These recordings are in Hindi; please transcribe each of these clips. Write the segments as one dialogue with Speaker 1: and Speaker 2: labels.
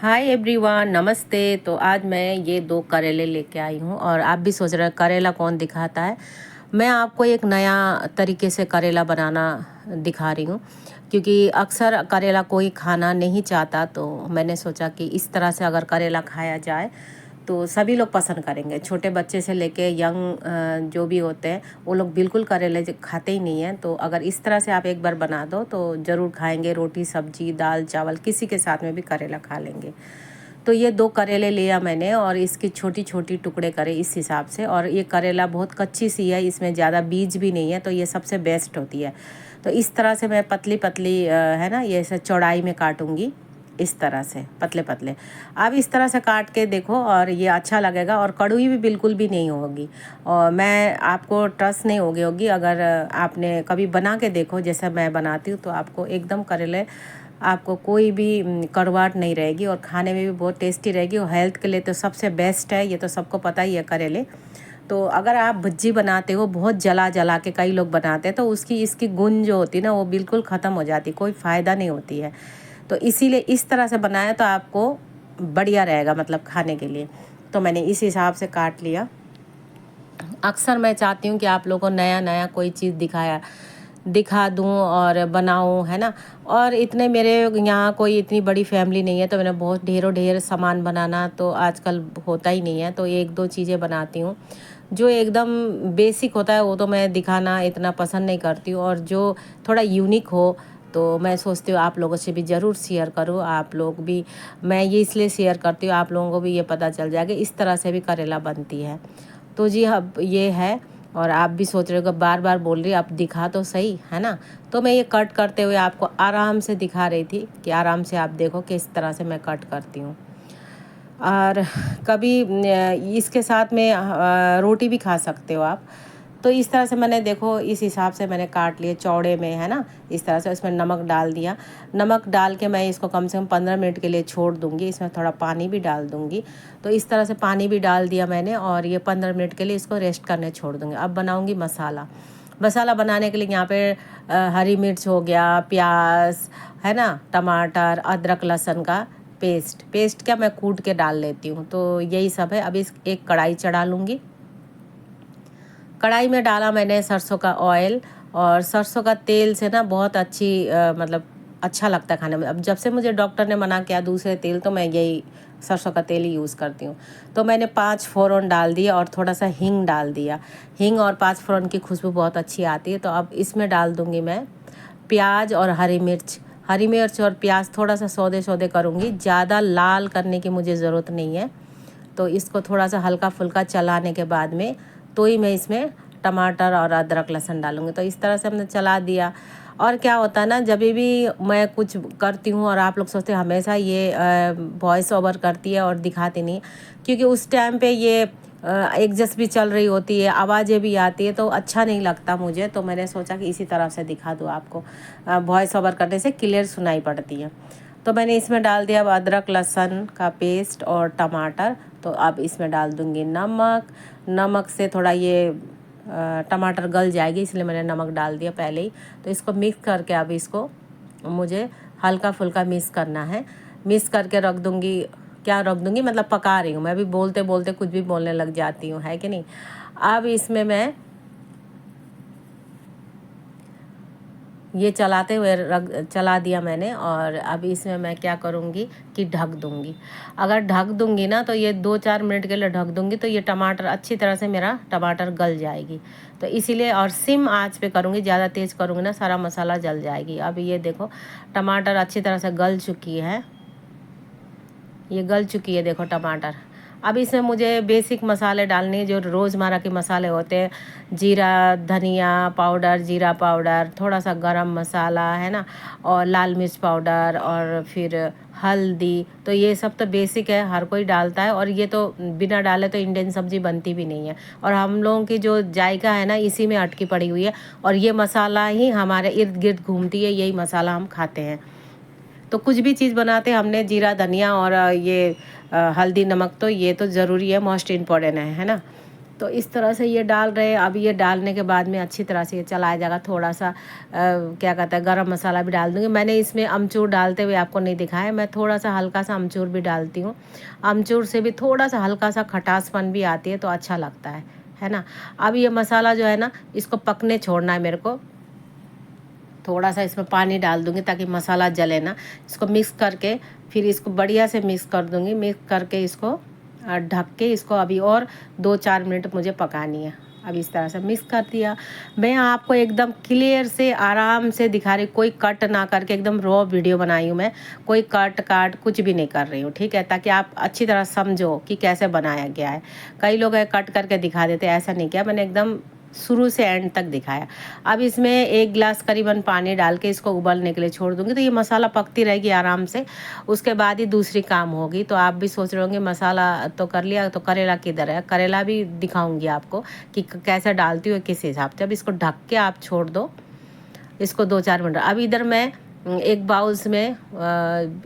Speaker 1: हाय एवरीवन, नमस्ते। तो आज मैं ये 2 करेले लेके आई हूँ और आप भी सोच रहे हैं करेला कौन दिखाता है। मैं आपको एक नया तरीके से करेला बनाना दिखा रही हूँ, क्योंकि अक्सर करेला कोई खाना नहीं चाहता। तो मैंने सोचा कि इस तरह से अगर करेला खाया जाए तो सभी लोग पसंद करेंगे। छोटे बच्चे से लेके यंग जो भी होते हैं वो लोग बिल्कुल करेले खाते ही नहीं हैं। तो अगर इस तरह से आप एक बार बना दो तो ज़रूर खाएंगे। रोटी सब्जी दाल चावल किसी के साथ में भी करेला खा लेंगे। तो ये 2 करेले लिया मैंने और इसकी छोटी छोटी टुकड़े करे इस हिसाब से। और ये करेला बहुत कच्ची सी है, इसमें ज़्यादा बीज भी नहीं है, तो ये सबसे बेस्ट होती है। तो इस तरह से मैं पतली पतली है ना, ये ऐसे चौड़ाई में काटूंगी। इस तरह से पतले पतले आप इस तरह से काट के देखो और ये अच्छा लगेगा। और कड़वी भी बिल्कुल भी नहीं होगी। और मैं आपको ट्रस्ट नहीं होगी अगर आपने कभी बना के देखो जैसे मैं बनाती हूँ, तो आपको एकदम करेले आपको कोई भी कड़वाहट नहीं रहेगी और खाने में भी बहुत टेस्टी रहेगी। और हेल्थ के लिए तो सबसे बेस्ट है, ये तो सबको पता ही है करेले। तो अगर आप भुज्जी बनाते हो बहुत जला जला के, कई लोग बनाते हैं, तो उसकी इसकी गुण जो होती है ना वो बिल्कुल ख़त्म हो जाती, कोई फ़ायदा नहीं होती है। तो इसीलिए इस तरह से बनाया तो आपको बढ़िया रहेगा, मतलब खाने के लिए। तो मैंने इस हिसाब से काट लिया। अक्सर मैं चाहती हूँ कि आप लोगों को नया नया कोई चीज़ दिखा दूँ और बनाऊँ, है ना। और इतने मेरे यहाँ कोई इतनी बड़ी फैमिली नहीं है, तो मैंने बहुत ढेर सामान बनाना तो आजकल होता ही नहीं है। तो 1-2 चीज़ें बनाती हूँ। जो एकदम बेसिक होता है वो तो मैं दिखाना इतना पसंद नहीं करती हूँ, और जो थोड़ा यूनिक हो तो मैं सोचती हूँ आप लोगों से भी ज़रूर शेयर करूँ। आप लोग भी, मैं ये इसलिए शेयर करती हूँ आप लोगों को भी ये पता चल जाएगा इस तरह से भी करेला बनती है। तो जी अब ये है। और आप भी सोच रहे हो बार बार बोल रही आप दिखा तो सही, है ना। तो मैं ये कट करते हुए आपको आराम से दिखा रही थी कि आराम से आप देखो किस तरह से मैं कट करती हूँ। और कभी इसके साथ में रोटी भी खा सकते हो आप। तो इस तरह से मैंने देखो इस हिसाब से मैंने काट लिए चौड़े में, है ना। इस तरह से इसमें नमक डाल दिया। नमक डाल के मैं इसको कम से कम 15 मिनट के लिए छोड़ दूंगी। इसमें थोड़ा पानी भी डाल दूंगी। तो इस तरह से पानी भी डाल दिया मैंने और ये 15 मिनट के लिए इसको रेस्ट करने छोड़ दूंगी। अब बनाऊंगी मसाला। मसाला बनाने के लिए यहाँ पे हरी मिर्च हो गया, प्याज, है ना, टमाटर, अदरक लहसुन का पेस्ट क्या मैं कूट के डाल लेती हूँ। तो यही सब है। अब इस एक कढ़ाई चढ़ा लूँगी। कढ़ाई में डाला मैंने सरसों का ऑयल। और सरसों का तेल से ना बहुत अच्छी मतलब अच्छा लगता है खाने में। अब जब से मुझे डॉक्टर ने मना किया दूसरे तेल, तो मैं यही सरसों का तेल ही यूज़ करती हूँ। तो मैंने 5 फ़ोरन डाल दिया और थोड़ा सा हींग डाल दिया। हींग और 5 फ़ोरन की खुशबू बहुत अच्छी आती है। तो अब इसमें डाल दूँगी मैं प्याज और हरी मिर्च और प्याज थोड़ा सा सौदे सौदे करूँगी। ज़्यादा लाल करने की मुझे ज़रूरत नहीं है। तो इसको थोड़ा सा हल्का फुल्का चलाने के बाद में तो ही मैं इसमें टमाटर और अदरक लहसुन डालूँगी। तो इस तरह से हमने चला दिया। और क्या होता है ना, जब भी मैं कुछ करती हूँ और आप लोग सोचते हैं हमेशा ये वॉइस ओवर करती है और दिखाती नहीं, क्योंकि उस टाइम पे ये एडजस्ट भी चल रही होती है, आवाज़ें भी आती है, तो अच्छा नहीं लगता मुझे। तो मैंने सोचा कि इसी तरह से दिखा दूँ आपको। वॉइस ओवर करने से क्लियर सुनाई पड़ती है। तो मैंने इसमें डाल दिया अब अदरक लहसुन का पेस्ट और टमाटर। तो अब इसमें डाल दूँगी नमक से थोड़ा ये टमाटर गल जाएगी, इसलिए मैंने नमक डाल दिया पहले ही। तो इसको मिक्स करके अब इसको मुझे हल्का फुल्का मिक्स करना है। मिक्स करके रख दूँगी। क्या रख दूँगी मतलब पका रही हूँ मैं अभी, बोलते बोलते कुछ भी बोलने लग जाती हूँ, है कि नहीं। अब इसमें मैं ये चलाते हुए चला दिया मैंने। और अब इसमें मैं क्या करूँगी कि ढक दूँगी। अगर ढक दूँगी ना तो ये 2-4 मिनट के लिए ढक दूँगी, तो ये टमाटर अच्छी तरह से मेरा टमाटर गल जाएगी। तो इसीलिए और सिम आंच पे करूँगी, ज़्यादा तेज़ करूँगी ना सारा मसाला जल जाएगी। अब ये देखो टमाटर अच्छी तरह से गल चुकी है, ये गल चुकी है देखो टमाटर। अब इसमें मुझे बेसिक मसाले डालने जो रोज़मर्रा के मसाले होते हैं, जीरा धनिया पाउडर, जीरा पाउडर, थोड़ा सा गरम मसाला, है ना, और लाल मिर्च पाउडर और फिर हल्दी। तो ये सब तो बेसिक है, हर कोई डालता है। और ये तो बिना डाले तो इंडियन सब्जी बनती भी नहीं है। और हम लोगों की जो जायका है ना इसी में अटकी पड़ी हुई है। और ये मसाला ही हमारे इर्द गिर्द घूमती है, यही मसाला हम खाते हैं। तो कुछ भी चीज़ बनाते हमने जीरा धनिया और ये हल्दी नमक, तो ये तो ज़रूरी है, मोस्ट इम्पॉर्टेंट है ना। तो इस तरह से ये डाल रहे हैं। अब ये डालने के बाद में अच्छी तरह से ये चलाया जाएगा। थोड़ा सा क्या कहता है गरम मसाला भी डाल दूँगी। मैंने इसमें अमचूर डालते हुए आपको नहीं दिखाया, मैं थोड़ा सा हल्का सा अमचूर भी डालती हूँ। अमचूर से भी थोड़ा सा हल्का सा खटासपन भी आती है तो अच्छा लगता है ना। अब ये मसाला जो है ना, इसको पकने छोड़ना है मेरे को। थोड़ा सा इसमें पानी डाल दूँगी ताकि मसाला जले ना। इसको मिक्स करके फिर इसको बढ़िया से मिक्स कर दूँगी। मिक्स करके इसको ढक के इसको अभी और 2-4 मिनट मुझे पकानी है। अब इस तरह से मिक्स कर दिया। मैं आपको एकदम क्लियर से आराम से दिखा रही, कोई कट ना करके एकदम रॉ वीडियो बनाई हूँ मैं। कोई कट काट कुछ भी नहीं कर रही हूँ, ठीक है, ताकि आप अच्छी तरह समझो कि कैसे बनाया गया है। कई लोग कट करके दिखा देते, ऐसा नहीं किया मैंने, एकदम शुरू से एंड तक दिखाया। अब इसमें 1 गिलास करीबन पानी डाल के इसको उबलने के लिए छोड़ दूंगी। तो ये मसाला पकती रहेगी आराम से, उसके बाद ही दूसरी काम होगी। तो आप भी सोच रहे होंगे मसाला तो कर लिया, तो करेला किधर है। करेला भी दिखाऊंगी आपको कि कैसे डालती हूँ, किस हिसाब से। अब इसको ढक के आप छोड़ दो इसको 2-4 मिनट। अब इधर मैं एक बाउल में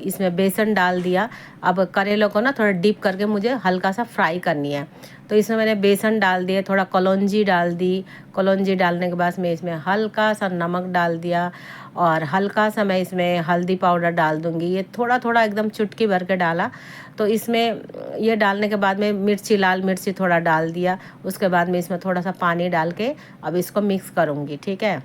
Speaker 1: इसमें बेसन डाल दिया। अब करेलों को ना थोड़ा डीप करके मुझे हल्का सा फ्राई करनी है। तो इसमें मैंने बेसन डाल दिया, थोड़ा कलौंजी डाल दी। कलौंजी डालने के बाद मैं इसमें हल्का सा नमक डाल दिया और हल्का सा मैं इसमें हल्दी पाउडर डाल दूँगी। ये थोड़ा थोड़ा एकदम चुटकी भर के डाला। तो इसमें ये डालने के बाद में मिर्ची, लाल मिर्ची थोड़ा डाल दिया। उसके बाद में इसमें थोड़ा सा पानी डाल के अब इसको मिक्स करूँगी, ठीक है।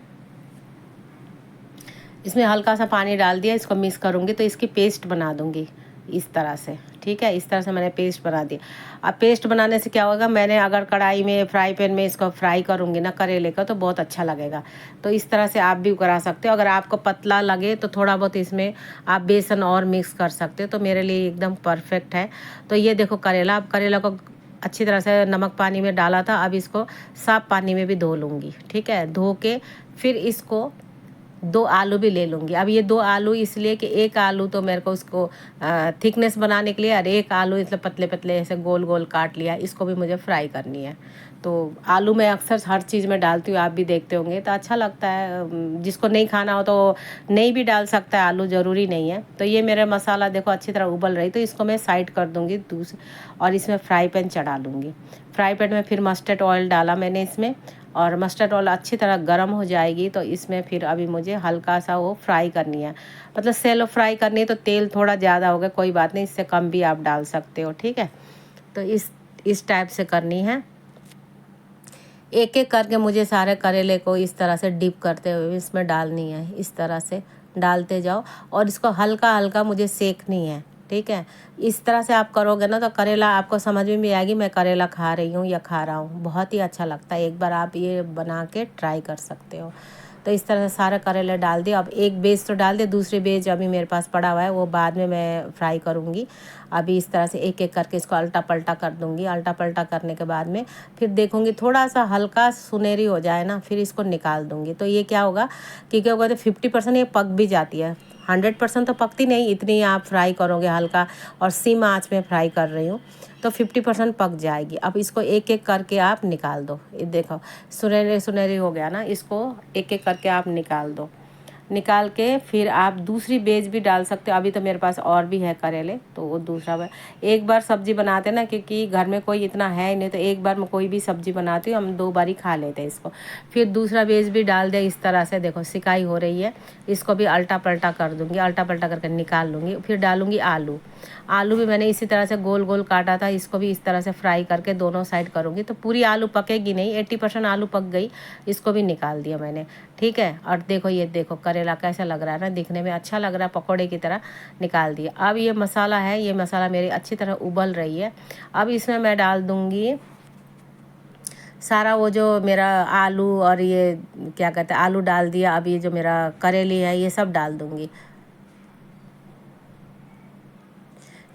Speaker 1: इसमें हल्का सा पानी डाल दिया, इसको मिक्स करूँगी। तो इसकी पेस्ट बना दूँगी इस तरह से, ठीक है। इस तरह से मैंने पेस्ट बना दिया। अब पेस्ट बनाने से क्या होगा, मैंने अगर कढ़ाई में फ्राई पैन में इसको फ्राई करूँगी ना करेले का, तो बहुत अच्छा लगेगा। तो इस तरह से आप भी करा सकते हो। अगर आपको पतला लगे तो थोड़ा बहुत इसमें आप बेसन और मिक्स कर सकते हो। तो मेरे लिए एकदम परफेक्ट है। तो ये देखो करेला, अब करेला को अच्छी तरह से नमक पानी में डाला था। अब इसको साफ पानी में भी धो लूँगी, ठीक है। धो के फिर इसको 2 आलू भी ले लूँगी। अब ये 2 आलू इसलिए कि एक आलू तो मेरे को उसको थिकनेस बनाने के लिए, और एक आलू इसलिए पतले पतले ऐसे गोल गोल काट लिया। इसको भी मुझे फ्राई करनी है। तो आलू मैं अक्सर हर चीज़ में डालती हूँ, आप भी देखते होंगे, तो अच्छा लगता है। जिसको नहीं खाना हो तो नहीं भी डाल सकता है, आलू ज़रूरी नहीं है। तो ये मेरा मसाला देखो अच्छी तरह उबल रही, तो इसको मैं साइड कर दूँगी दूसरी, और इसमें फ्राई पैन चढ़ा लूँगी। फ्राई पैन में फिर मस्टर्ड ऑयल डाला मैंने इसमें, और मस्टर्ड ऑयल अच्छी तरह गर्म हो जाएगी। तो इसमें फिर अभी मुझे हल्का सा वो फ्राई करनी है, मतलब सेलो फ्राई करनी है। तो तेल थोड़ा ज़्यादा हो गया, कोई बात नहीं, इससे कम भी आप डाल सकते हो, ठीक है। तो इस टाइप से करनी है। एक एक करके मुझे सारे करेले को इस तरह से डिप करते हुए इसमें डालनी है। इस तरह से डालते जाओ और इसको हल्का हल्का मुझे सेकनी है, ठीक है। इस तरह से आप करोगे ना तो करेला आपको समझ में भी आएगी मैं करेला खा रही हूँ या खा रहा हूँ। बहुत ही अच्छा लगता है, एक बार आप ये बना के ट्राई कर सकते हो। तो इस तरह से सारे करेले डाल दिए। अब एक बेज तो डाल दिए, दूसरी बेज अभी मेरे पास पड़ा हुआ है, वो बाद में मैं फ्राई करूँगी। अभी इस तरह से एक एक करके इसको अल्टा पल्टा कर दूँगी। अल्टा पल्टा करने के बाद में फिर देखूँगी थोड़ा सा हल्का सुनहरी हो जाए ना, फिर इसको निकाल दूँगी। तो ये क्या होगा कि क्या होगा, तो 50% ये पक भी जाती है। 100% तो पकती नहीं, इतनी आप फ्राई करोगे हल्का, और सिम आँच में फ्राई कर रही हूँ, तो 50% पक जाएगी। अब इसको एक एक करके आप निकाल दो। ये देखो सुनहरे सुनहरी हो गया ना, इसको एक एक करके आप निकाल दो। निकाल के फिर आप दूसरी बेज भी डाल सकते हो। अभी तो मेरे पास और भी है करेले, तो वो दूसरा बार एक बार सब्जी बनाते ना, क्योंकि घर में कोई इतना है ही नहीं, तो एक बार मैं कोई भी सब्जी बनाती हूँ, हम 2 बार ही खा लेते हैं इसको। फिर दूसरा बेज भी डाल दे इस तरह से। देखो सिकाई हो रही है, इसको भी अल्टा पल्टा कर दूँगी। अल्टा पल्टा करके निकाल लूँगी। फिर डालूँगी आलू। आलू भी मैंने इसी तरह से गोल गोल काटा था, इसको भी इस तरह से फ्राई करके दोनों साइड करूँगी। तो पूरी आलू पकेगी नहीं, 80% आलू पक गई, इसको भी निकाल दिया मैंने, ठीक है। और देखो ये देखो करेला कैसा लग रहा है ना, दिखने में अच्छा लग रहा है, पकौड़े की तरह निकाल दिया। अब ये मसाला है, ये मसाला मेरी अच्छी तरह उबल रही है। अब इसमें मैं डाल दूँगी सारा वो जो मेरा आलू, और ये क्या कहते हैं आलू डाल दिया। अब ये जो मेरा करेली है ये सब डाल दूँगी।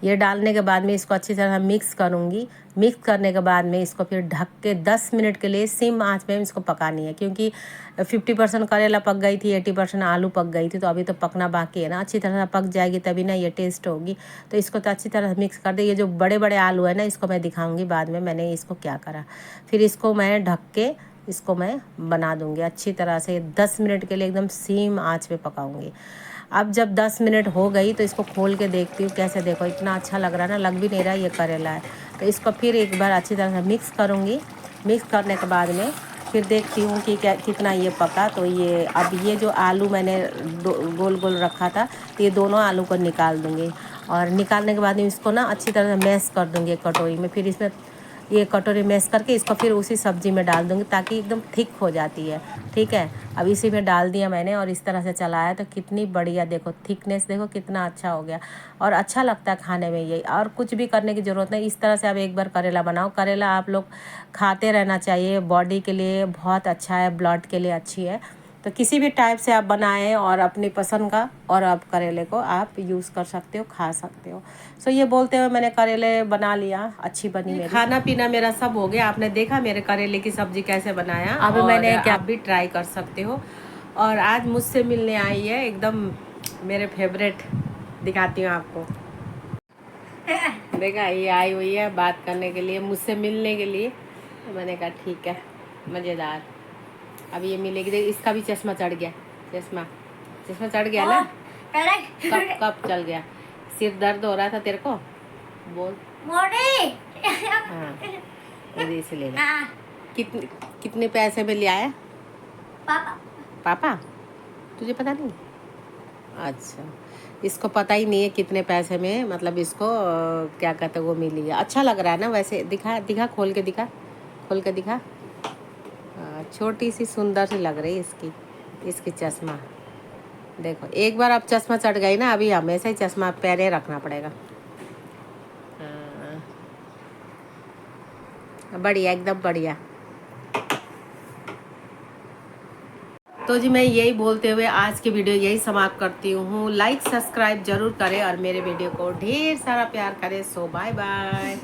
Speaker 1: ये डालने के बाद में इसको अच्छी तरह मिक्स करूँगी। मिक्स करने के बाद में इसको फिर ढक के 10 मिनट के लिए सिम आंच में इसको पकानी है, क्योंकि 50% करेला पक गई थी, 80% आलू पक गई थी, तो अभी तो पकना बाकी है ना। अच्छी तरह से पक जाएगी तभी ना ये टेस्ट होगी। तो इसको तो अच्छी तरह से मिक्स कर दे। ये जो बड़े बड़े आलू है ना, इसको मैं दिखाऊँगी बाद में मैंने इसको क्या करा। फिर इसको मैं ढक के इसको मैं बना दूँगी अच्छी तरह से। 10 मिनट के लिए एकदम सीम आँच पे पकाऊँगी। अब जब 10 मिनट हो गई तो इसको खोल के देखती हूँ कैसे, देखो इतना अच्छा लग रहा है ना, लग भी नहीं रहा ये करेला है। तो इसको फिर एक बार अच्छी तरह से मिक्स करूँगी। मिक्स करने के बाद में फिर देखती हूँ कि क्या कितना ये पका। तो ये अब ये जो आलू मैंने गोल गोल रखा था, तो ये दोनों आलू को निकाल दूँगी। और निकालने के बाद में इसको ना अच्छी तरह से मैश कर दूँगी एक कटोरी में। फिर इसमें ये कटोरी मैश करके इसको फिर उसी सब्ज़ी में डाल दूँगी, ताकि एकदम थिक हो जाती है। ठीक है, अब इसी में डाल दिया मैंने और इस तरह से चलाया, तो कितनी बढ़िया देखो थिकनेस, देखो कितना अच्छा हो गया और अच्छा लगता है खाने में ये। और कुछ भी करने की ज़रूरत नहीं, इस तरह से आप एक बार करेला बनाओ। करेला आप लोग खाते रहना चाहिए, बॉडी के लिए बहुत अच्छा है, ब्लड के लिए अच्छी है। तो किसी भी टाइप से आप बनाएं और अपनी पसंद का, और आप करेले को आप यूज़ कर सकते हो, खा सकते हो। सो ये बोलते हुए मैंने करेले बना लिया, अच्छी बनी मेरी। खाना पीना मेरा सब हो गया। आपने देखा मेरे करेले की सब्जी कैसे बनाया, अभी मैंने क्या, आप भी ट्राई कर सकते हो। और आज मुझसे मिलने आई है एकदम मेरे फेवरेट, दिखाती हूँ आपको। देखा, ये आई हुई है बात करने के लिए, मुझसे मिलने के लिए। तो मैंने कहा ठीक है, मज़ेदार। अब ये मिलेगी। देख, इसका भी चश्मा चढ़ गया, चश्मा चढ़ गया ना। कब चल गया? सिर दर्द हो रहा था तेरे को, बोल। हाँ, इसे ले ले। कितने पैसे में ले आया? पापा तुझे पता नहीं? अच्छा, इसको पता ही नहीं है कितने पैसे में, मतलब इसको क्या कहते हैं वो मिली है। अच्छा लग रहा है ना वैसे? दिखा खोल के दिखा। छोटी सी सुंदर सी लग रही है इसकी चश्मा। देखो, एक बार अब चश्मा चढ़ गई ना, अभी हमेशा ही चश्मा पहने रखना पड़ेगा। बढ़िया, एकदम बढ़िया। तो जी मैं यही बोलते हुए आज की वीडियो यही समाप्त करती हूँ। लाइक सब्सक्राइब जरूर करें और मेरे वीडियो को ढेर सारा प्यार करें। सो बाय बाय।